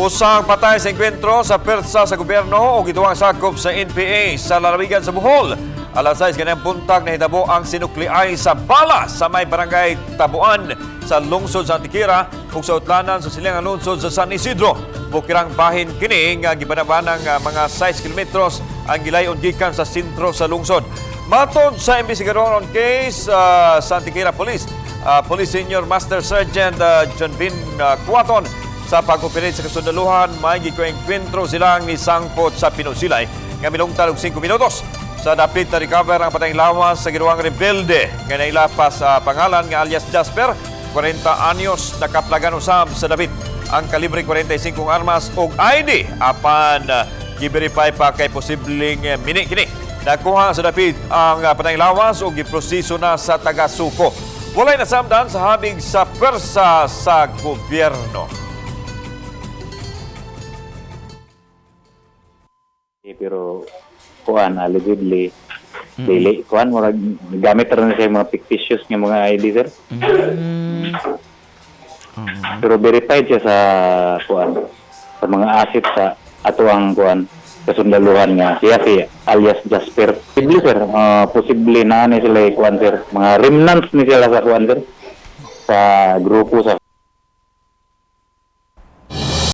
Pusang patay sa enkwentro sa persa sa gobyerno o gituwang sakop sa NPA sa lalawigan sa Bohol. Alas 6 ganang buntag na hitabo ang sinukliay sa bala sa may barangay Tabuan sa lungsod sa Antiquera ug sa utlanan sa silangang lungsod sa San Isidro. Bukirang bahin kini nga gibanabanang mga 6 kilometros ang gilayon gikan sa sentro sa lungsod. Matod sa investigador on case sa Antiquera Police, Police Senior Master Sergeant John Vin Cuaton, sa pag-operate sa kasundaluhan, may gikuengkwentro silang ni sangpot sa Pinusilay nga milungtad og 5 minutos. Sa dapit na recover ang patayng lawas sa ginawang rebelde nga nailapas sa pangalan nga alias Jasper, 40 anyos, nakaplagan usab sa dapit ang kalibre 45 armas og ID apan gi-verify pa kay posibleng mini kini. Nakuha sa dapit ang patayng lawas og giproseso na sa taga-Suko. Walay nasamdan sa habig sa pwersa sa gobyerno. Pero kuan allegedly daily kuan murag gamit rin siya mga fictitious nga mga ID sir. Pero verified siya sa kuan sa mga asset sa atuang kuan kasundaluhan nga siya alias Jasper. Posible sir, posible na ni sila kuan sir, mga remnants ni sila sa kuan sir sa grupo sa